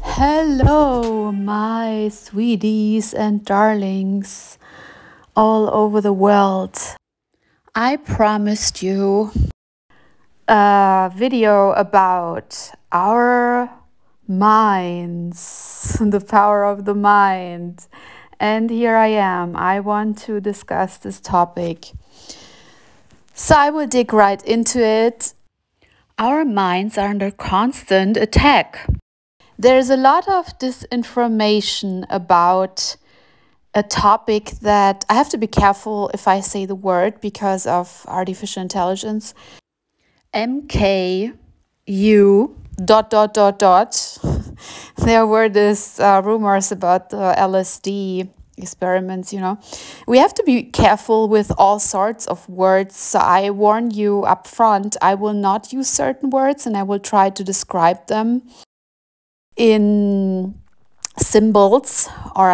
Hello, my sweeties and darlings all over the world. I promised you a video about our minds, the power of the mind. And here I am. I want to discuss this topic. So I will dig right into it. Our minds are under constant attack. There's a lot of disinformation about a topic that I have to be careful if I say the word because of artificial intelligence. MKU ... There were these rumors about the LSD experiments, We have to be careful with all sorts of words. So I warn you up front, I will not use certain words and I will try to describe them in symbols, or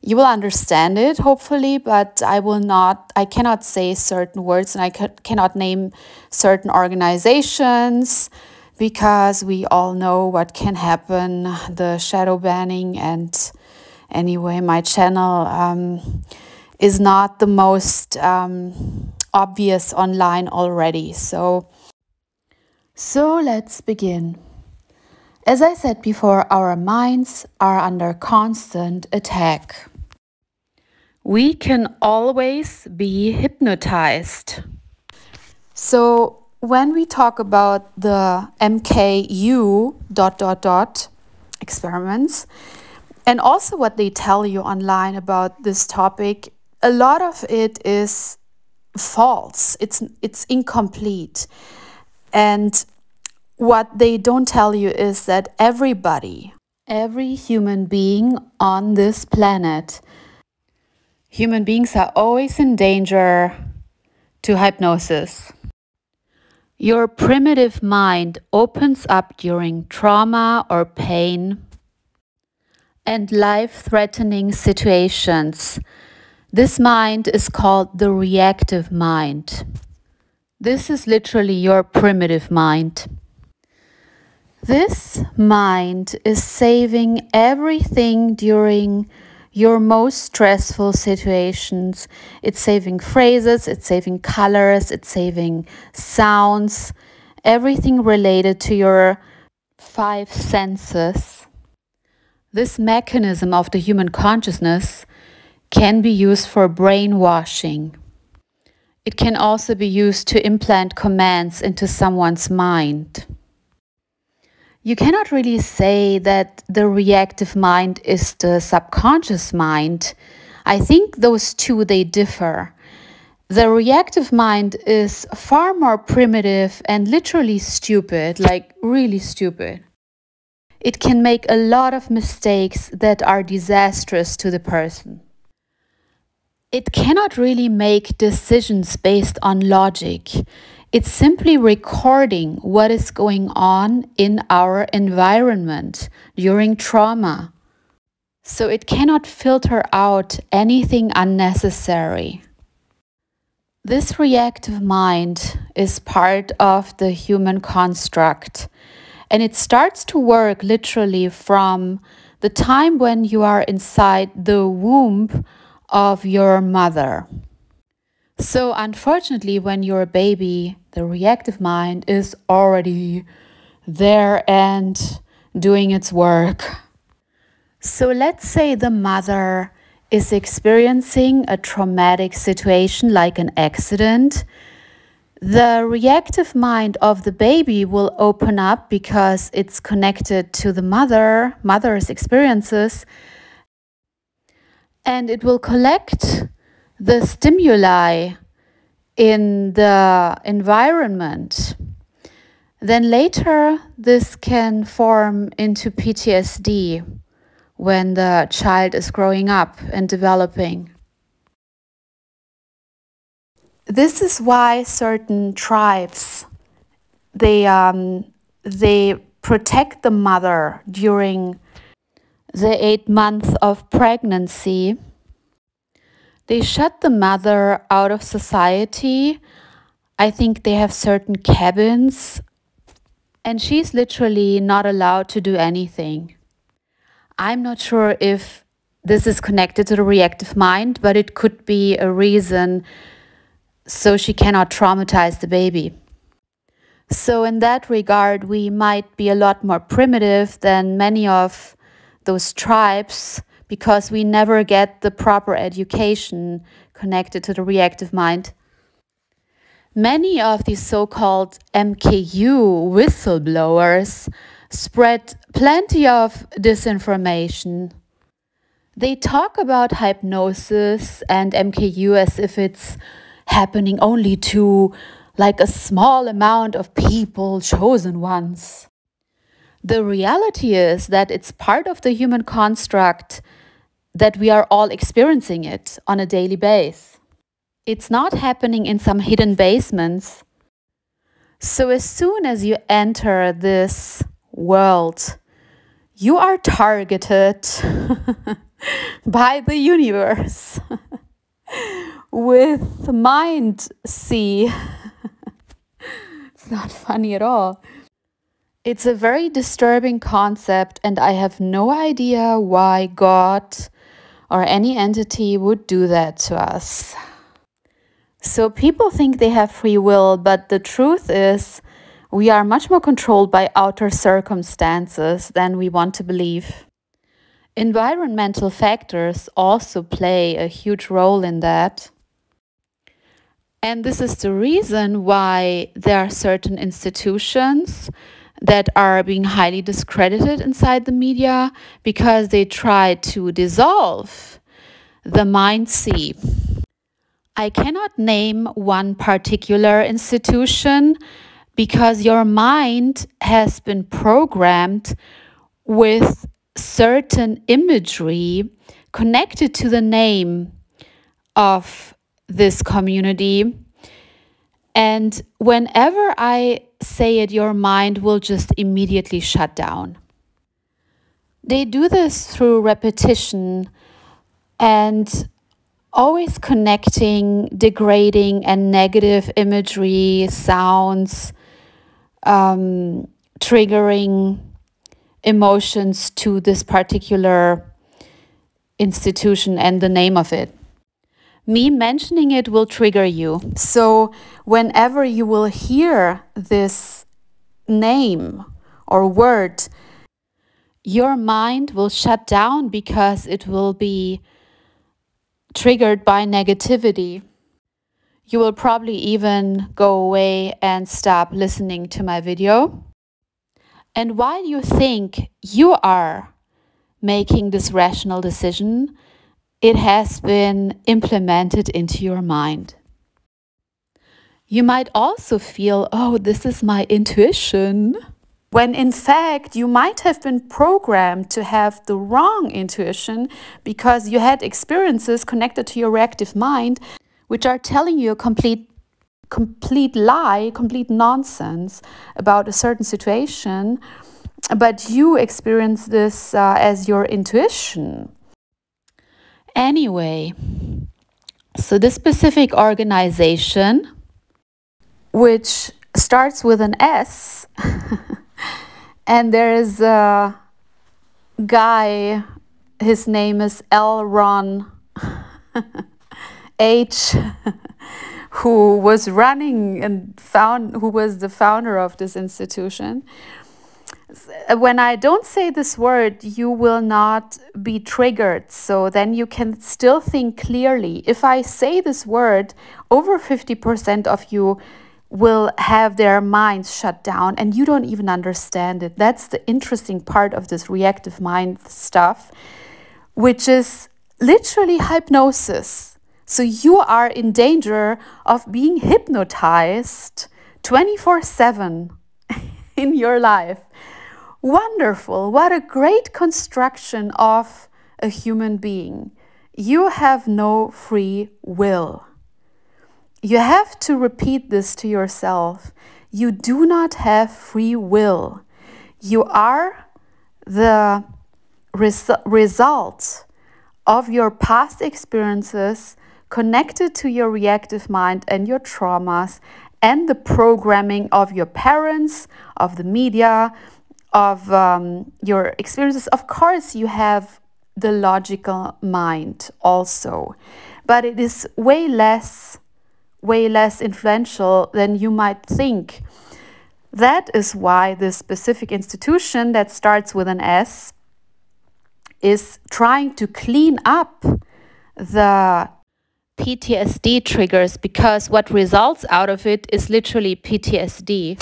you will understand it hopefully, but I cannot say certain words, and I cannot name certain organizations because we all know what can happen, the shadow banning. And anyway, my channel is not the most obvious online already. So let's begin. As I said before, our minds are under constant attack. We can always be hypnotized. So when we talk about the MKU ... experiments, and also what they tell you online about this topic, a lot of it is false. It's incomplete. And what they don't tell you is that every human being on this planet, human beings are always in danger to hypnosis. Your primitive mind opens up during trauma or pain and life-threatening situations. This mind is called the reactive mind. This is literally your primitive mind. This mind is saving everything during your most stressful situations. It's saving phrases, it's saving colors, it's saving sounds, everything related to your 5 senses. This mechanism of the human consciousness can be used for brainwashing. It can also be used to implant commands into someone's mind. You cannot really say that the reactive mind is the subconscious mind. I think those two, they differ. The reactive mind is far more primitive and literally stupid, like really stupid. It can make a lot of mistakes that are disastrous to the person. It cannot really make decisions based on logic. It's simply recording what is going on in our environment during trauma. So it cannot filter out anything unnecessary. This reactive mind is part of the human construct, and it starts to work literally from the time when you are inside the womb of your mother. So unfortunately, when you're a baby, the reactive mind is already there and doing its work. So let's say the mother is experiencing a traumatic situation like an accident. The reactive mind of the baby will open up because it's connected to the mother's experiences, and it will collect the stimuli in the environment. Then later, this can form into PTSD when the child is growing up and developing. This is why certain tribes, they protect the mother during the 8th month of pregnancy. They shut the mother out of society. I think they have certain cabins, and she's literally not allowed to do anything. I'm not sure if this is connected to the reactive mind, but it could be a reason so she cannot traumatize the baby. So in that regard, we might be a lot more primitive than many of those tribes because we never get the proper education connected to the reactive mind. Many of these so-called MKU whistleblowers spread plenty of disinformation. They talk about hypnosis and MKU as if it's happening only to like a small amount of people, chosen ones. The reality is that it's part of the human construct that we are all experiencing it on a daily basis. It's not happening in some hidden basements. So as soon as you enter this world, you are targeted by the universe with mind see. It's not funny at all. It's a very disturbing concept, and I have no idea why God or any entity would do that to us. So people think they have free will, but the truth is we are much more controlled by outer circumstances than we want to believe. Environmental factors also play a huge role in that. And this is the reason why there are certain institutions that are being highly discredited inside the media because they try to dissolve the mind-see. I cannot name one particular institution because your mind has been programmed with certain imagery connected to the name of this community. And whenever I say it, your mind will just immediately shut down. They do this through repetition and always connecting degrading and negative imagery, sounds, triggering emotions to this particular institution and the name of it. Me mentioning it will trigger you. So whenever you will hear this name or word, your mind will shut down because it will be triggered by negativity. You will probably even go away and stop listening to my video. And while you think you are making this rational decision, it has been implemented into your mind. You might also feel, oh, this is my intuition, when in fact you might have been programmed to have the wrong intuition because you had experiences connected to your reactive mind which are telling you a complete lie, complete nonsense about a certain situation, but you experience this as your intuition. Anyway, so this specific organization, which starts with an S, and there is a guy, his name is L. Ron H., who was running and who was the founder of this institution. When I don't say this word, you will not be triggered. So then you can still think clearly. If I say this word, over 50% of you will have their minds shut down and you don't even understand it. That's the interesting part of this reactive mind stuff, which is literally hypnosis. So you are in danger of being hypnotized 24/7 in your life. Wonderful. What a great construction of a human being. You have no free will. You have to repeat this to yourself. You do not have free will. You are the result of your past experiences connected to your reactive mind and your traumas and the programming of your parents, of the media, of your experiences. Of course, you have the logical mind also, but it is way less influential than you might think. That is why this specific institution that starts with an S is trying to clean up the PTSD triggers, because what results out of it is literally PTSD.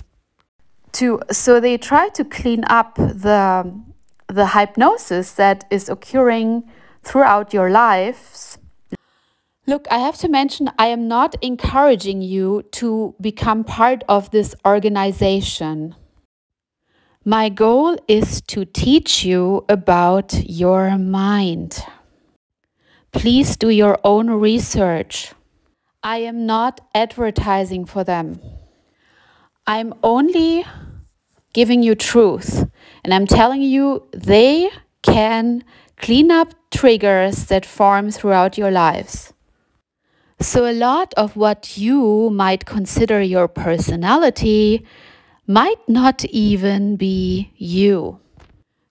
So they try to clean up the hypnosis that is occurring throughout your lives. Look, I have to mention, I am not encouraging you to become part of this organization. My goal is to teach you about your mind. Please do your own research. I am not advertising for them. I'm only giving you truth, and I'm telling you they can clean up triggers that form throughout your lives. So a lot of what you might consider your personality might not even be you.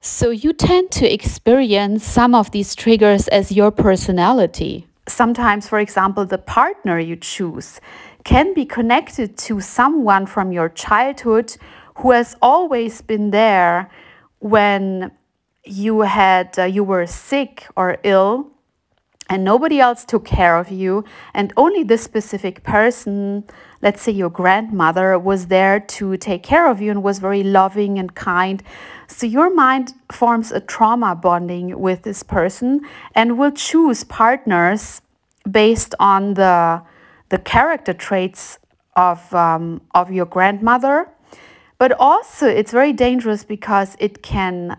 So you tend to experience some of these triggers as your personality. Sometimes, for example, the partner you choose can be connected to someone from your childhood who has always been there when you were sick or ill and nobody else took care of you, and only this specific person, let's say your grandmother, was there to take care of you and was very loving and kind. So your mind forms a trauma bonding with this person and will choose partners based on the character traits of your grandmother. But also it's very dangerous because it can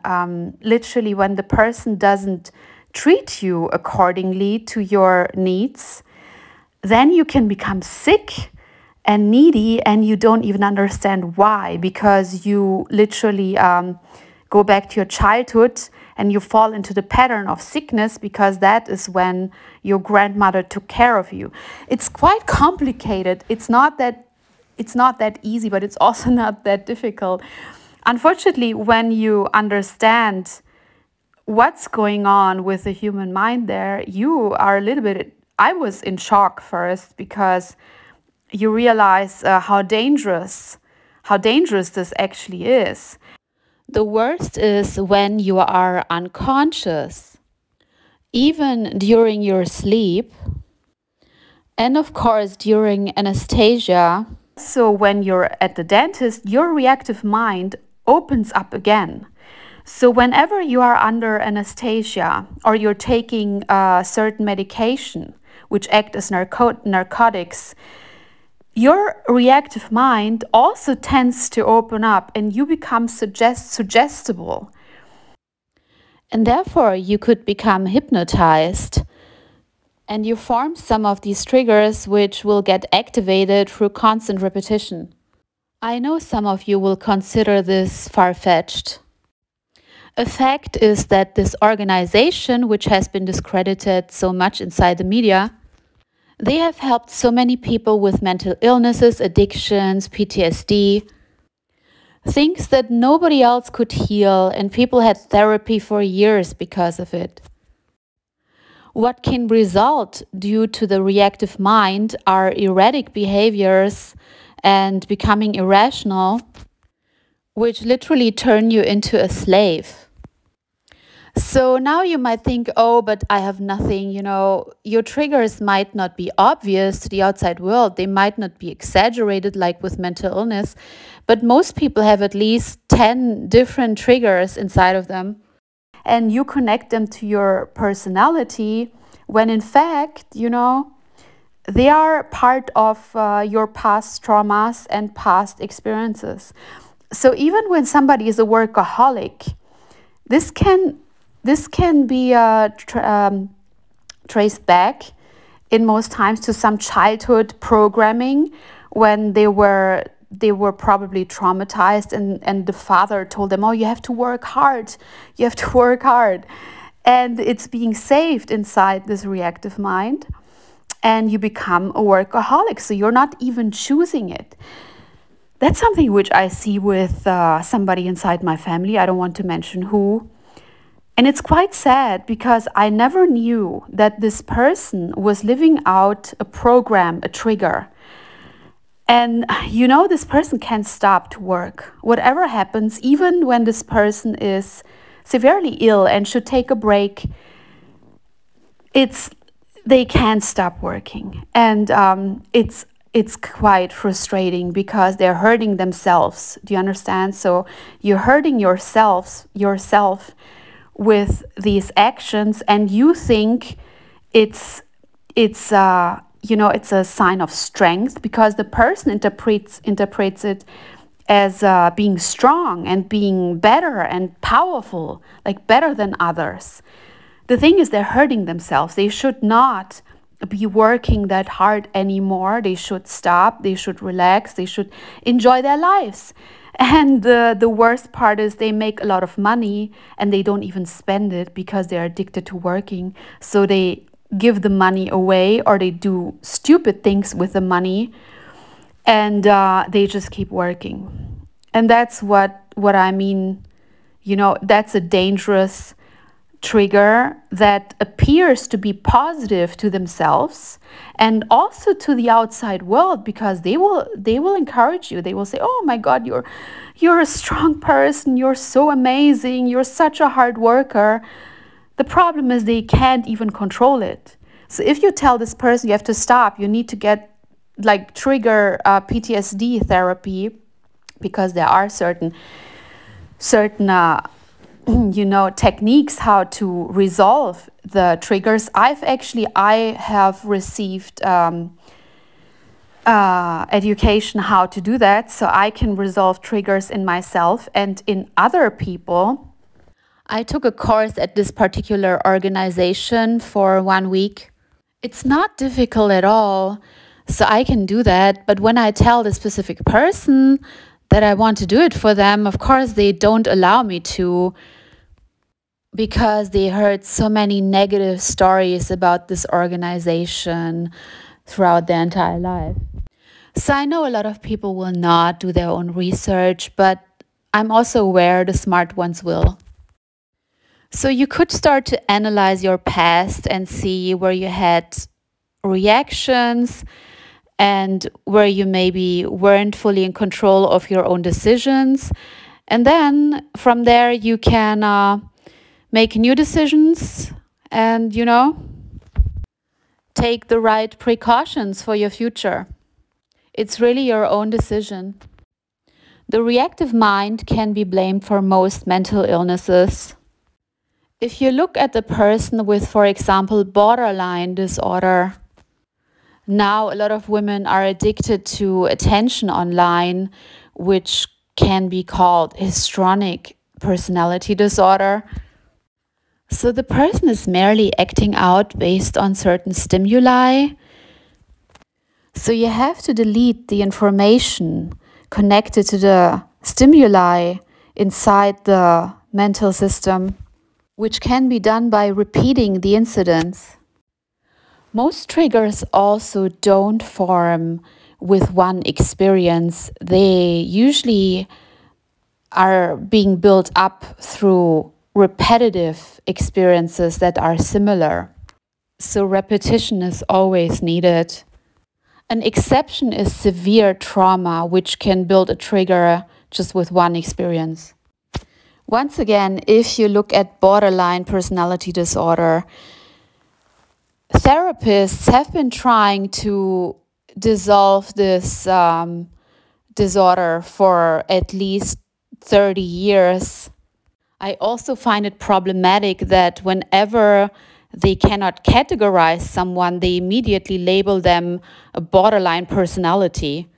literally, when the person doesn't treat you accordingly to your needs, then you can become sick and needy and you don't even understand why, because you literally go back to your childhood and you fall into the pattern of sickness because that is when your grandmother took care of you. It's quite complicated. It's not that easy, but it's also not that difficult. Unfortunately, when you understand what's going on with the human mind there, you are a little bit, I was in shock first, because you realize how dangerous this actually is. The worst is when you are unconscious, even during your sleep, and of course during anesthesia. So when you're at the dentist, your reactive mind opens up again. So whenever you are under anesthesia or you're taking certain medication which act as narcotics, your reactive mind also tends to open up and you become suggestible. And therefore you could become hypnotized and you form some of these triggers which will get activated through constant repetition. I know some of you will consider this far-fetched. A fact is that this organization, which has been discredited so much inside the media, they have helped so many people with mental illnesses, addictions, PTSD, things that nobody else could heal, and people had therapy for years because of it. What can result due to the reactive mind are erratic behaviors and becoming irrational, which literally turn you into a slave. So now you might think, oh, but I have nothing, your triggers might not be obvious to the outside world. They might not be exaggerated like with mental illness, but most people have at least 10 different triggers inside of them. And you connect them to your personality when in fact, they are part of your past traumas and past experiences. So even when somebody is a workaholic, this can be traced back in most times to some childhood programming when they were they were probably traumatized, and the father told them, oh, you have to work hard, you have to work hard. And it's being saved inside this reactive mind, and you become a workaholic. So you're not even choosing it. That's something which I see with somebody inside my family. I don't want to mention who. And it's quite sad because I never knew that this person was living out a program, a trigger. And you know, this person can't stop to work. Whatever happens, even when this person is severely ill and should take a break, they can't stop working. And it's quite frustrating because they're hurting themselves. Do you understand? So you're hurting yourself with these actions, and you think it's you know, it's a sign of strength because the person interprets it as being strong and being better and powerful, like better than others. The thing is, they're hurting themselves. They should not be working that hard anymore. They should stop. They should relax. They should enjoy their lives. And the worst part is they make a lot of money and they don't even spend it because they're addicted to working. So they give the money away, or they do stupid things with the money, and they just keep working. And that's what I mean. You know, that's a dangerous trigger that appears to be positive to themselves and also to the outside world, because they will encourage you. They will say, oh my God, you're a strong person, you're so amazing, you're such a hard worker. The problem is they can't even control it. So if you tell this person you have to stop, you need to get like trigger PTSD therapy, because there are certain you know, techniques how to resolve the triggers. I have received education how to do that, so I can resolve triggers in myself and in other people. I took a course at this particular organization for 1 week. It's not difficult at all, so I can do that. But when I tell the specific person that I want to do it for them, of course they don't allow me to, because they heard so many negative stories about this organization throughout their entire life. So I know a lot of people will not do their own research, but I'm also aware the smart ones will. So you could start to analyze your past and see where you had reactions and where you maybe weren't fully in control of your own decisions. And then from there you can make new decisions and, you know, take the right precautions for your future. It's really your own decision. The reactive mind can be blamed for most mental illnesses. If you look at the person with, for example, borderline disorder, now a lot of women are addicted to attention online, which can be called histrionic personality disorder. So the person is merely acting out based on certain stimuli. So you have to delete the information connected to the stimuli inside the mental system, which can be done by repeating the incidents. Most triggers also don't form with one experience. They usually are being built up through repetitive experiences that are similar. So repetition is always needed. An exception is severe trauma, which can build a trigger just with one experience. Once again, if you look at borderline personality disorder, therapists have been trying to dissolve this disorder for at least 30 years. I also find it problematic that whenever they cannot categorize someone, they immediately label them a borderline personality.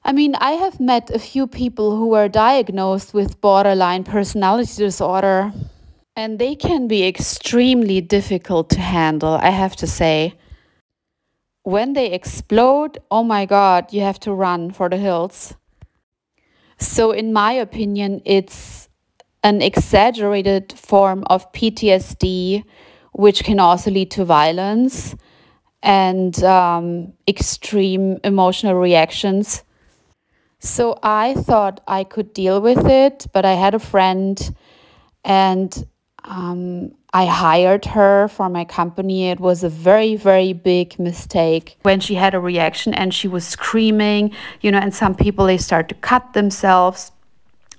I mean, I have met a few people who were diagnosed with borderline personality disorder, and they can be extremely difficult to handle, I have to say. when they explode, oh my God, you have to run for the hills. So in my opinion, it's an exaggerated form of PTSD, which can also lead to violence and extreme emotional reactions. So I thought I could deal with it, but I had a friend and I hired her for my company. It was a very, very big mistake when she had a reaction and she was screaming, and some people, they start to cut themselves.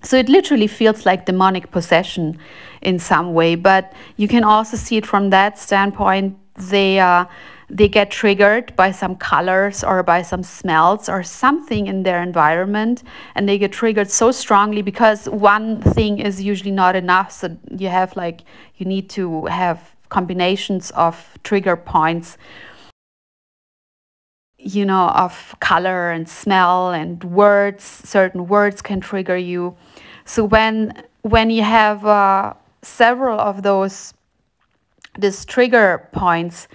So it literally feels like demonic possession in some way, but you can also see it from that standpoint. They get triggered by some colors or by some smells or something in their environment, and they get triggered so strongly because one thing is usually not enough. So you need to have combinations of trigger points, of color and smell and words. Certain words can trigger you. So when you have several of these trigger points,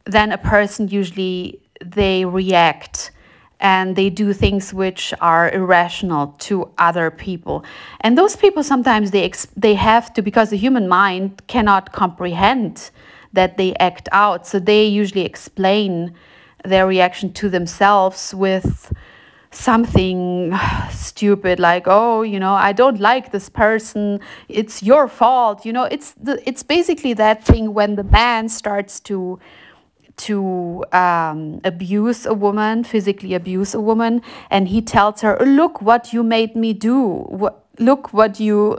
then a person usually, they react and they do things which are irrational to other people. And those people sometimes they have to, because the human mind cannot comprehend that they act out. So they usually explain their reaction to themselves with something stupid like, oh, I don't like this person, it's your fault. It's basically that thing when the man starts to abuse a woman, physically abuse a woman, and he tells her, look what you made me do, look what you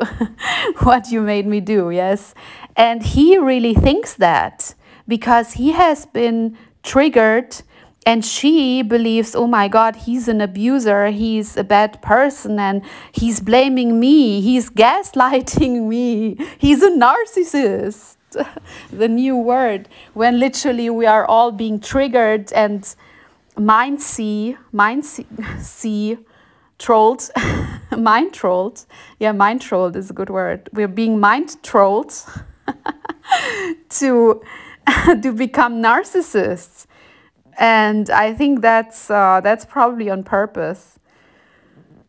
what you made me do. Yes. And he really thinks that because he has been triggered, and she believes, oh my God, he's an abuser, he's a bad person, and he's blaming me, he's gaslighting me, he's a narcissist. The new word, when literally we are all being triggered and mind trolled. Mind trolled. Yeah, mind trolled is a good word. We're being mind trolled to become narcissists. And I think that's probably on purpose.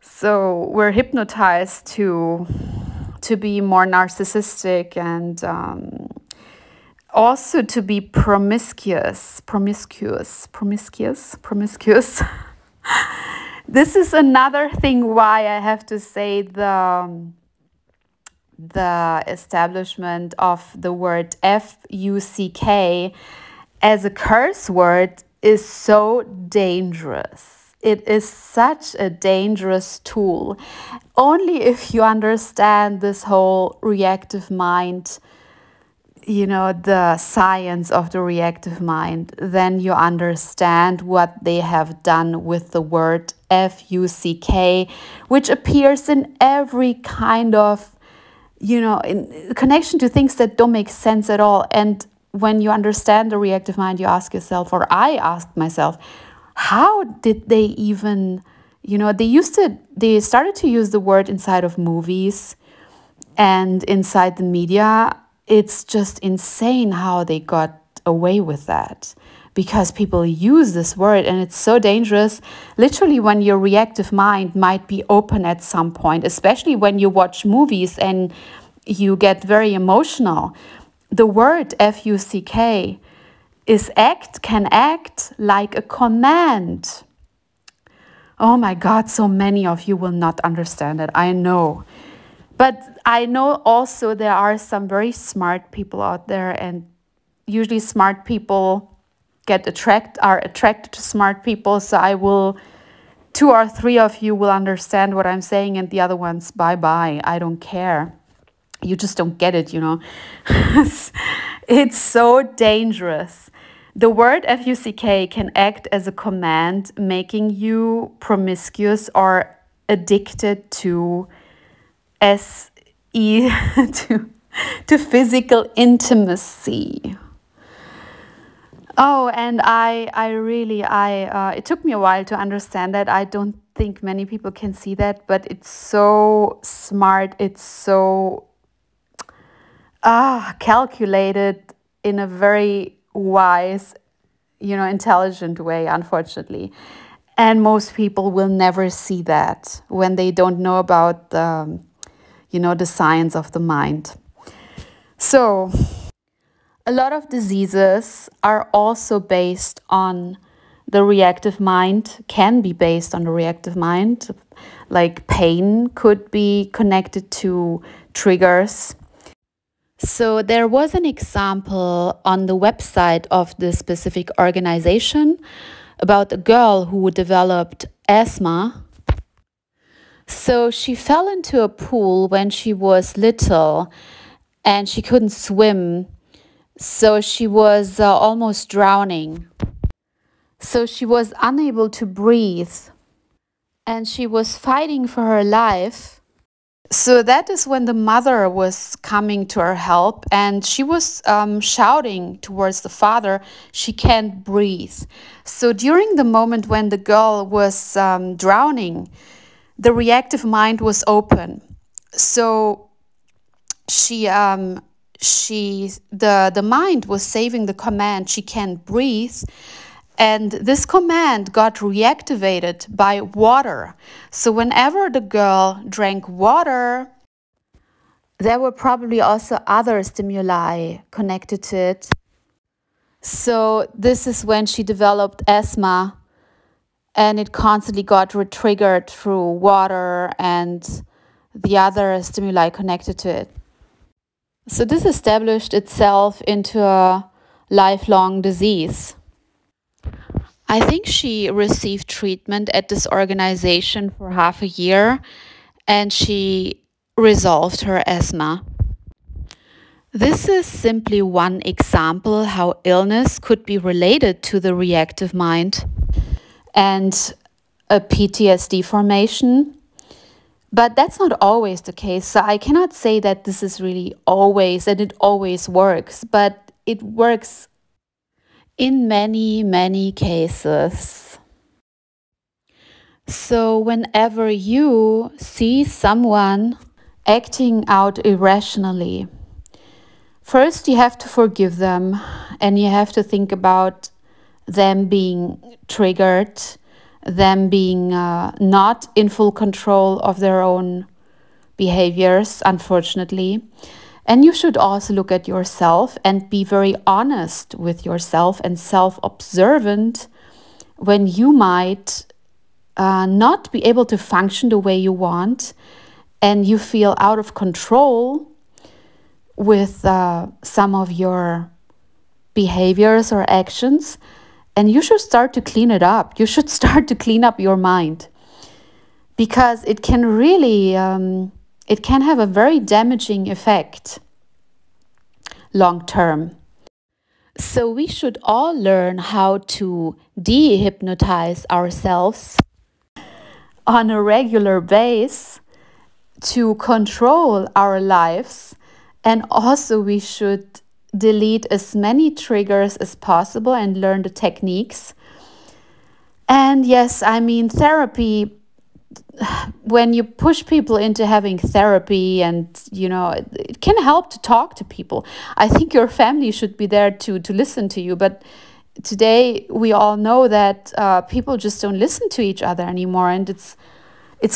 So we're hypnotized to be more narcissistic and also to be promiscuous. This is another thing why I have to say the establishment of the word F-U-C-K as a curse word is so dangerous. It is such a dangerous tool. Only if you understand this whole reactive mind, the science of the reactive mind, then you understand what they have done with the word F-U-C-K, which appears in every kind of, in connection to things that don't make sense at all. And when you understand the reactive mind, you ask yourself, or I asked myself, how did they even, they started to use the word inside of movies and inside the media. It's just insane how they got away with that, because people use this word and it's so dangerous. Literally, when your reactive mind might be open at some point, especially when you watch movies and you get very emotional, the word F-U-C-K can act like a command. Oh my God, so many of you will not understand it, I know. But I know also there are some very smart people out there, and usually smart people are attracted to smart people. So 2 or 3 of you will understand what I'm saying, and the other ones, bye-bye, I don't care. You just don't get it, It's so dangerous. The word F-U-C-K can act as a command, making you promiscuous or addicted to to physical intimacy. Oh, and it took me a while to understand that. I don't think many people can see that, but it's so smart. It's so calculated in a very wise intelligent way, unfortunately. And most people will never see that when they don't know about the science of the mind. So a lot of diseases are also based on the reactive mind, can be based on the reactive mind. Like pain could be connected to triggers. So there was an example on the website of this specific organization about a girl who developed asthma. So she fell into a pool when she was little and she couldn't swim. So she was almost drowning. So she was unable to breathe and she was fighting for her life. So that is when the mother was coming to her help, and she was shouting towards the father, she can't breathe. So during the moment when the girl was drowning, the reactive mind was open. So the mind was saving the command, she can't breathe. And this command got reactivated by water. So whenever the girl drank water, there were probably also other stimuli connected to it. So this is when she developed asthma, and it constantly got re-triggered through water and the other stimuli connected to it. So this established itself into a lifelong disease. I think she received treatment at this organization for half a year, and she resolved her asthma. This is simply one example how illness could be related to the reactive mind and a PTSD formation. But that's not always the case. So I cannot say that this is really always, and it always works, but it works in many, many cases. So whenever you see someone acting out irrationally, first you have to forgive them, and you have to think about them being triggered, them being not in full control of their own behaviors, unfortunately. And you should also look at yourself and be very honest with yourself and self-observant when you might not be able to function the way you want, and you feel out of control with some of your behaviors or actions. And you should start to clean it up. You should start to clean up your mind, because it can really it can have a very damaging effect long term. So we should all learn how to de-hypnotize ourselves on a regular basis to control our lives. And also we should delete as many triggers as possible and learn the techniques. And yes, I mean, therapy, when you push people into having therapy, and it can help to talk to people. I think your family should be there to listen to you, but today we all know that people just don't listen to each other anymore, and it's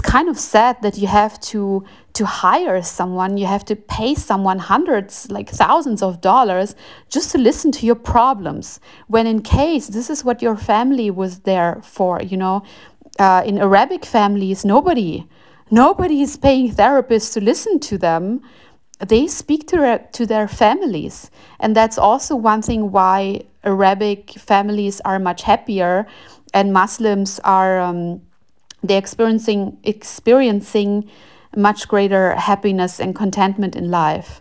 kind of sad that you have to hire someone, you have to pay someone hundreds, like thousands of dollars just to listen to your problems, when in case this is what your family was there for. In Arabic families, nobody is paying therapists to listen to them. They speak to their families. And that's also one thing why Arabic families are much happier, and Muslims are they're experiencing much greater happiness and contentment in life.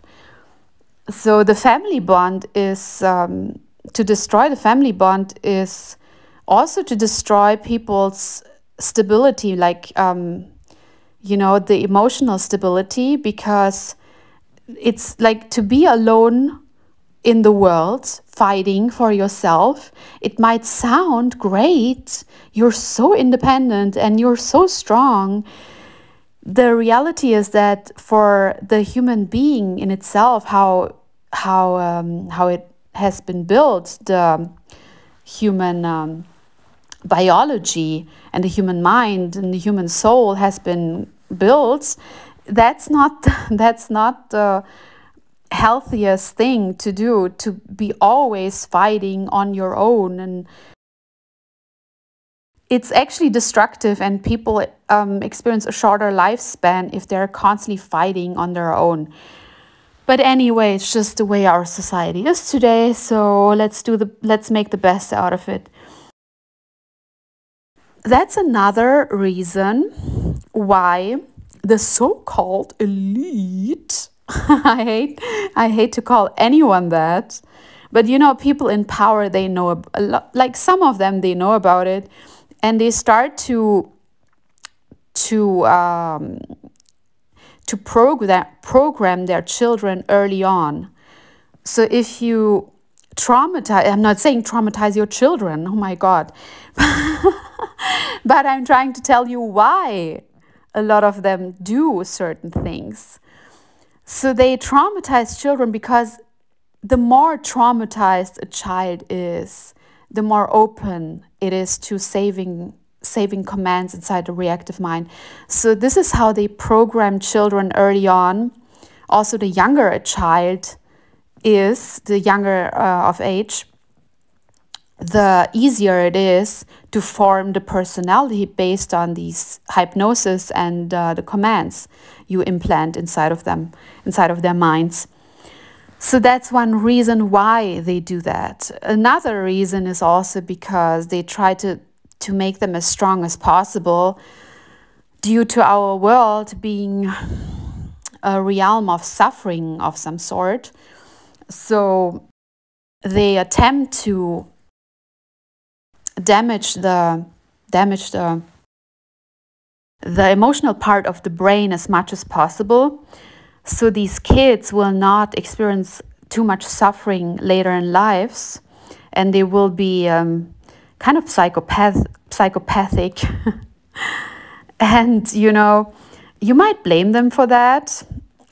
So the family bond is, to destroy the family bond is also to destroy people's stability, like, the emotional stability, because it's like to be alone in the world, fighting for yourself. It might sound great. You're so independent and you're so strong. The reality is that for the human being in itself, how it has been built, human biology and the human mind and the human soul has been built, that's not the healthiest thing to do, to be always fighting on your own. And it's actually destructive, and people experience a shorter lifespan if they're constantly fighting on their own. But anyway, it's just the way our society is today, so let's make the best out of it. That's another reason why the so-called elite, I hate to call anyone that, but you know, people in power, they know a lot, like some of them, they know about it, and they start to program their children early on. So if you traumatize, I'm not saying traumatize your children, oh my God, but I'm trying to tell you why a lot of them do certain things. So they traumatize children because the more traumatized a child is, the more open it is to saving commands inside the reactive mind. So this is how they program children early on. Also, the younger a child is, the younger of age, the easier it is to form the personality based on these hypnosis and the commands you implant inside of them, inside of their minds. So that's one reason why they do that. Another reason is also because they try to make them as strong as possible, due to our world being a realm of suffering of some sort. So they attempt to damage the emotional part of the brain as much as possible, so these kids will not experience too much suffering later in lives, and they will be kind of psychopathic. And you know, you might blame them for that,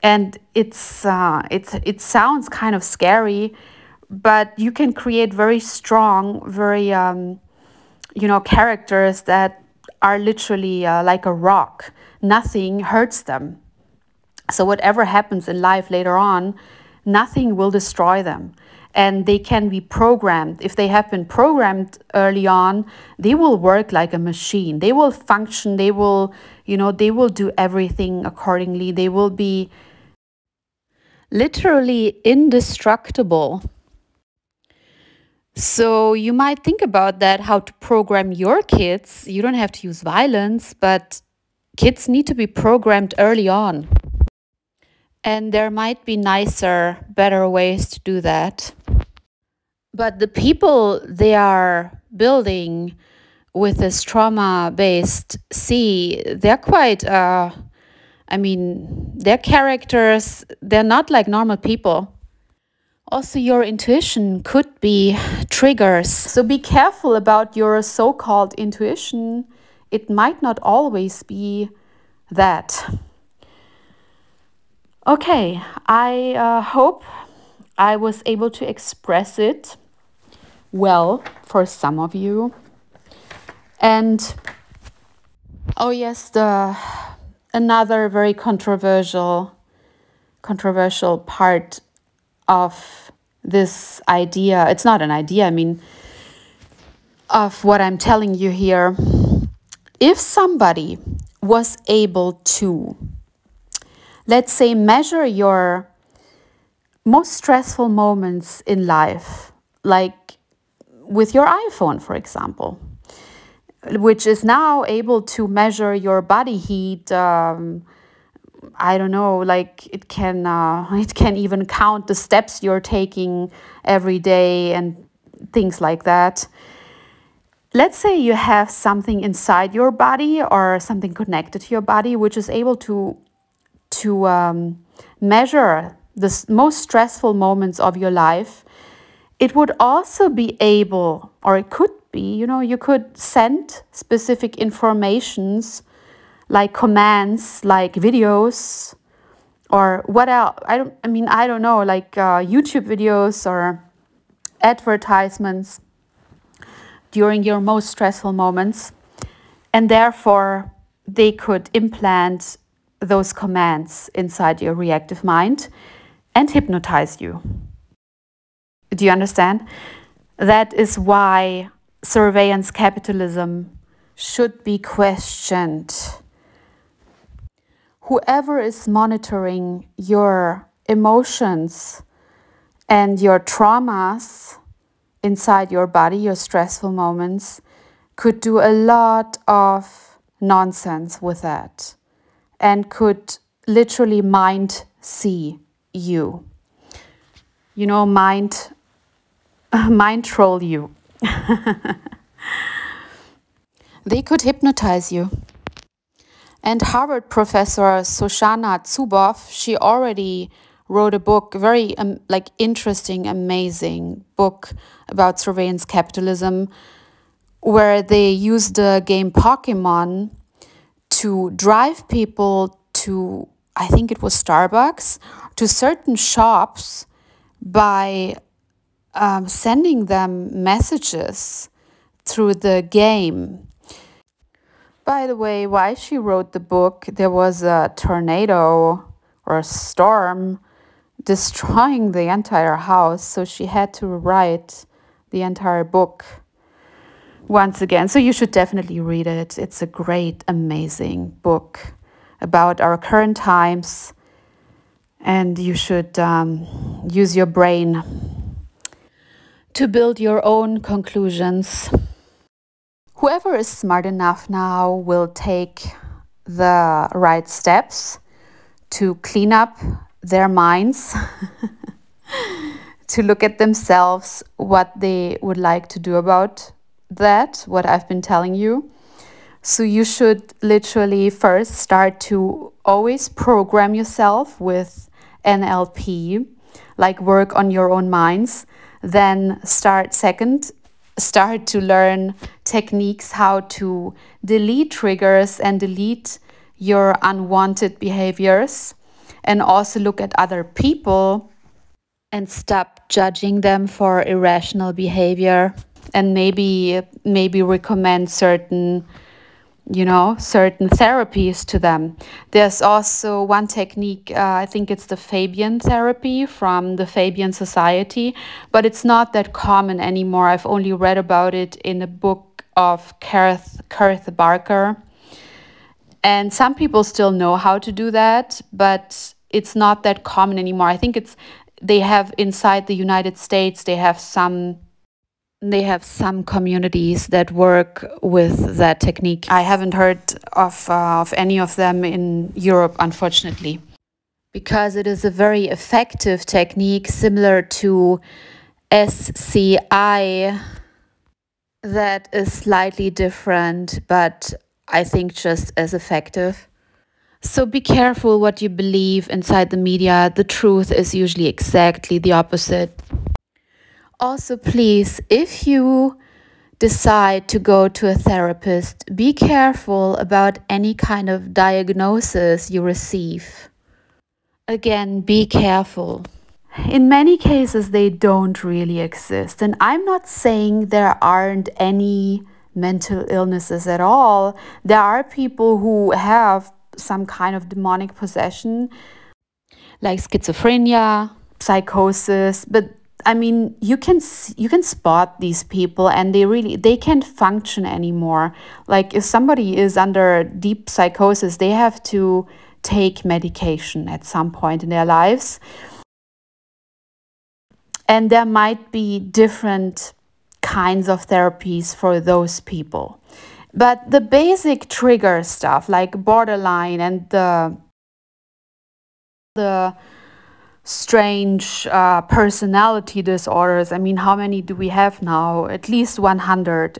and it sounds kind of scary, but you can create very strong, very you know, characters that are literally like a rock. Nothing hurts them. So whatever happens in life later on, nothing will destroy them. And they can be programmed. If they have been programmed early on, they will work like a machine. They will function. They will, you know, they will do everything accordingly. They will be literally indestructible. So you might think about that, how to program your kids. You don't have to use violence, but kids need to be programmed early on. And there might be nicer, better ways to do that. But the people they are building with this trauma-based they're quite, I mean, their characters, they're not like normal people. Also, your intuition could be triggers. So be careful about your so-called intuition. It might not always be that. Okay, I hope I was able to express it well for some of you. And oh yes, another very controversial part of this idea, it's not an idea, I mean, of what I'm telling you here. If somebody was able to, let's say, measure your most stressful moments in life, like with your iPhone, for example, which is now able to measure your body heat, I don't know, like it can even count the steps you're taking every day and things like that. Let's say you have something inside your body or something connected to your body which is able to measure the most stressful moments of your life. It would also be able, or it could be, you know, you could send specific informations like commands, like videos, or what else? I don't know, like YouTube videos or advertisements during your most stressful moments, and therefore they could implant those commands inside your reactive mind and hypnotize you. Do you understand? That is why surveillance capitalism should be questioned. Whoever is monitoring your emotions and your traumas inside your body, your stressful moments, could do a lot of nonsense with that and could literally mind see you. You know, mind troll you. They could hypnotize you. And Harvard professor Shoshana Zuboff, she already wrote a book, very interesting, amazing book about surveillance capitalism, where they used the game Pokemon to drive people to, I think it was Starbucks, to certain shops by sending them messages through the game. By the way, while she wrote the book, there was a tornado or a storm destroying the entire house, so she had to write the entire book once again. So you should definitely read it. It's a great, amazing book about our current times, and you should use your brain to build your own conclusions. Whoever is smart enough now will take the right steps to clean up their minds, to look at themselves, what they would like to do about that, what I've been telling you. So you should literally first start to always program yourself with NLP, like work on your own minds. Then start to learn techniques how to delete triggers and delete your unwanted behaviors, and also look at other people and stop judging them for irrational behavior, and maybe recommend certain therapies to them. There's also one technique, I think it's the Fabian therapy from the Fabian Society, but it's not that common anymore. I've only read about it in a book of Kurt Barker. And some people still know how to do that, but it's not that common anymore. I think they have inside the United States, they have some communities that work with that technique. I haven't heard of any of them in Europe, unfortunately, because it is a very effective technique similar to SCI that is slightly different, but I think just as effective. So be careful what you believe inside the media. The truth is usually exactly the opposite. Also, please, if you decide to go to a therapist, be careful about any kind of diagnosis you receive. Again, be careful. In many cases, they don't really exist. And I'm not saying there aren't any mental illnesses at all. There are people who have some kind of demonic possession, like schizophrenia, psychosis, but I mean, you can spot these people, and they can't function anymore. Like if somebody is under deep psychosis, they have to take medication at some point in their lives. And there might be different kinds of therapies for those people. But the basic trigger stuff like borderline and the strange personality disorders. I mean, how many do we have now? At least 100.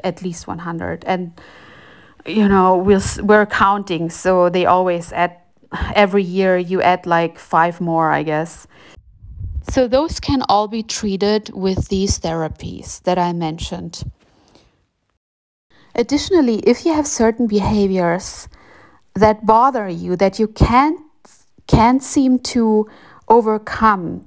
And, we're counting. So they always add, every year you add like 5 more, I guess. So those can all be treated with these therapies that I mentioned. Additionally, if you have certain behaviors that bother you, that you can't seem to overcome,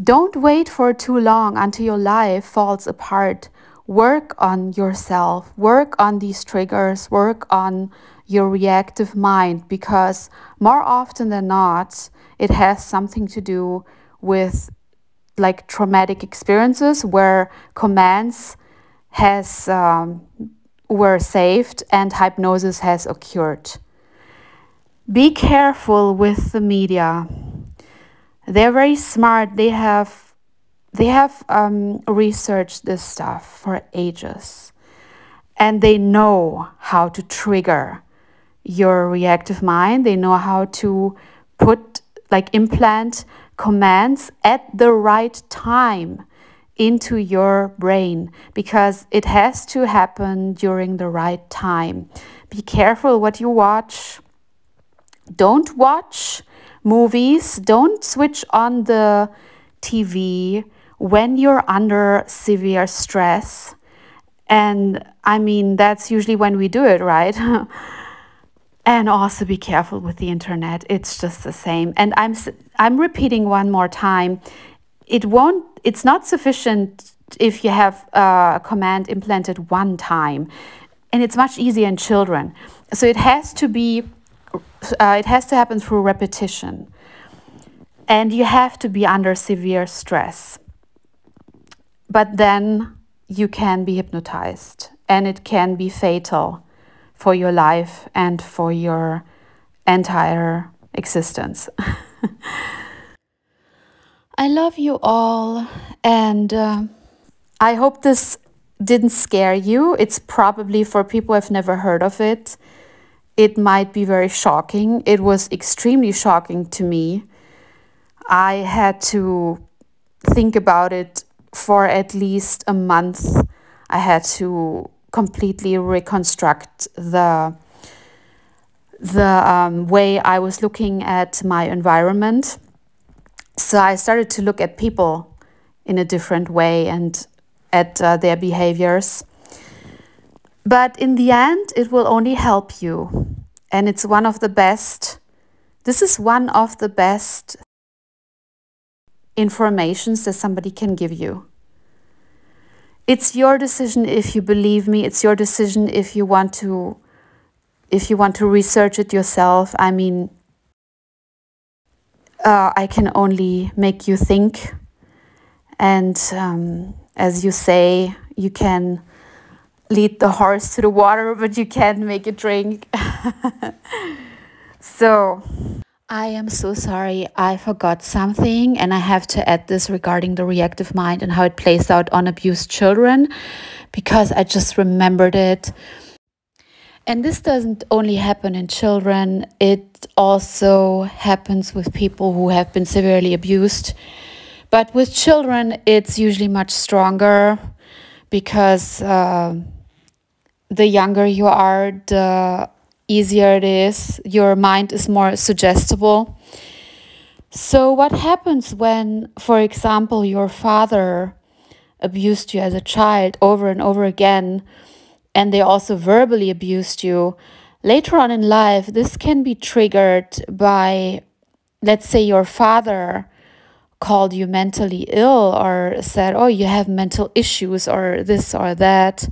don't wait for too long until your life falls apart work on yourself, work on these triggers, work on your reactive mind, because more often than not, it has something to do with like traumatic experiences where commands has were saved and hypnosis has occurred. Be careful with the media. They're very smart. They have researched this stuff for ages, and they know how to trigger your reactive mind. They know how to implant commands at the right time into your brain, because it has to happen during the right time. Be careful what you watch. Don't watch movies. Don't switch on the TV when you're under severe stress. And I mean, that's usually when we do it, right? And also be careful with the internet. It's just the same. And I'm repeating one more time. It's not sufficient if you have a command implanted one time. And it's much easier in children. So it has to happen through repetition. And you have to be under severe stress. But then you can be hypnotized, and it can be fatal for your life and for your entire existence. I love you all, and I hope this didn't scare you. It's probably, for people who have never heard of it, it might be very shocking. It was extremely shocking to me. I had to think about it for at least a month. I had to completely reconstruct the way I was looking at my environment. So I started to look at people in a different way and at their behaviors. But in the end, it will only help you. And it's one of the best, this is one of the best informations that somebody can give you. It's your decision if you believe me. It's your decision if you want to research it yourself. I mean, I can only make you think. And as you say, you can lead the horse to the water, but you can't make it drink. So I am so sorry. I forgot something, and I have to add this regarding the reactive mind and how it plays out on abused children, because I just remembered it. And this doesn't only happen in children, it also happens with people who have been severely abused. But with children, it's usually much stronger, because the younger you are, the easier it is. Your mind is more suggestible. So what happens when, for example, your father abused you as a child over and over again, and they also verbally abused you? Later on in life, this can be triggered by, let's say, your father called you mentally ill or said, oh, you have mental issues or this or that.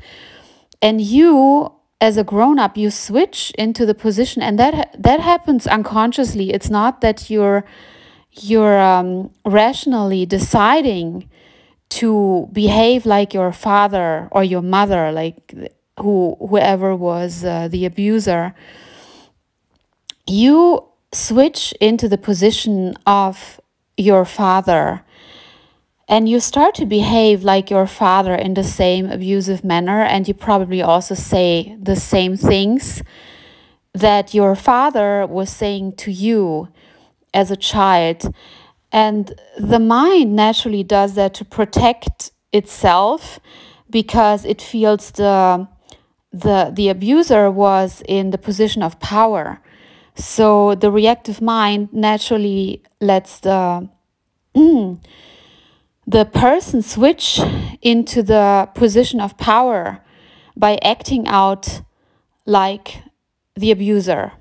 And you, as a grown-up, you switch into the position, and that happens unconsciously. It's not that you're rationally deciding to behave like your father or your mother, like whoever was the abuser. You switch into the position of your father, and you start to behave like your father in the same abusive manner, and you probably also say the same things that your father was saying to you as a child. And the mind naturally does that to protect itself, because it feels the abuser was in the position of power. So the reactive mind naturally lets the person switch into the position of power by acting out like the abuser.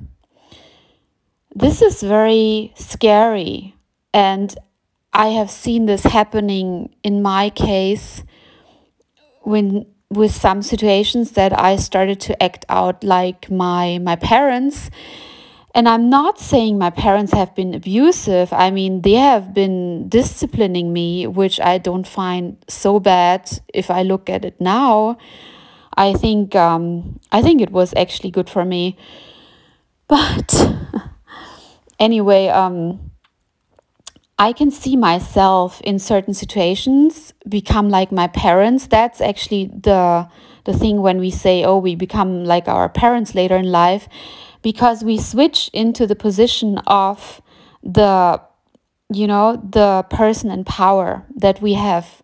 This is very scary, and I have seen this happening in my case when with some situations that I started to act out like my parents. And I'm not saying my parents have been abusive. I mean, they have been disciplining me, which I don't find so bad if I look at it now. I think it was actually good for me. But anyway, I can see myself in certain situations become like my parents. That's actually the thing when we say, oh, we become like our parents later in life, because we switch into the position of the person in power that we have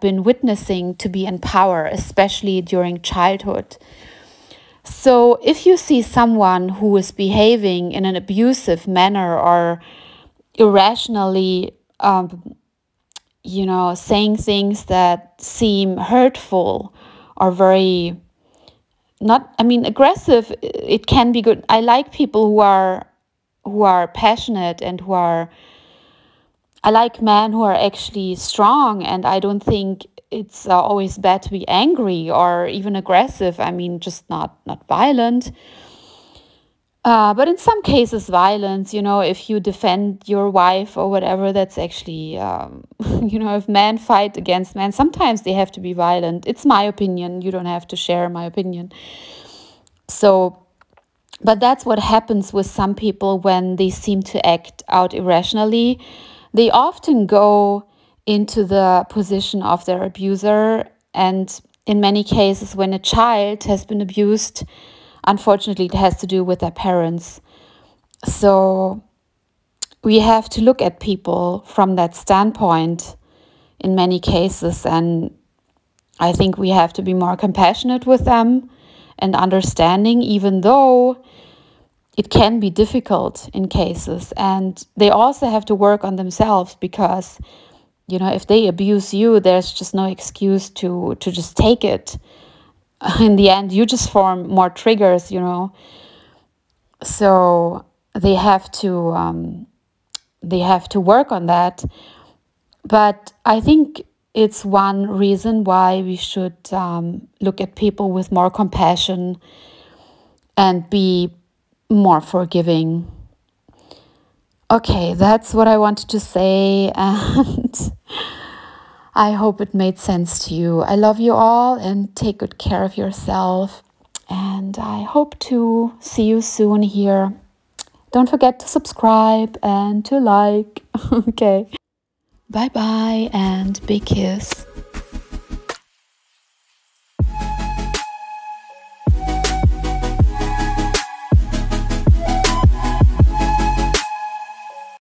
been witnessing to be in power, especially during childhood. So if you see someone who is behaving in an abusive manner or irrationally, saying things that seem hurtful or very aggressive, it can be good. I like people who are passionate and I like men who are actually strong, and I don't think it's always bad to be angry or even aggressive. I mean, just not violent. But in some cases, violence, if you defend your wife or whatever, that's actually, if men fight against men, sometimes they have to be violent. It's my opinion. You don't have to share my opinion. So, but that's what happens with some people when they seem to act out irrationally. They often go into the position of their abuser. And in many cases, when a child has been abused, unfortunately, it has to do with their parents. So we have to look at people from that standpoint in many cases. And I think we have to be more compassionate with them and understanding, even though it can be difficult in cases. And they also have to work on themselves, because, if they abuse you, there's just no excuse to just take it. In the end, you just form more triggers, So they have to work on that. But I think it's one reason why we should look at people with more compassion and be more forgiving. Okay, that's what I wanted to say, and I hope it made sense to you. I love you all, and take good care of yourself. And I hope to see you soon here. Don't forget to subscribe and to like. Okay. Bye-bye and big kiss.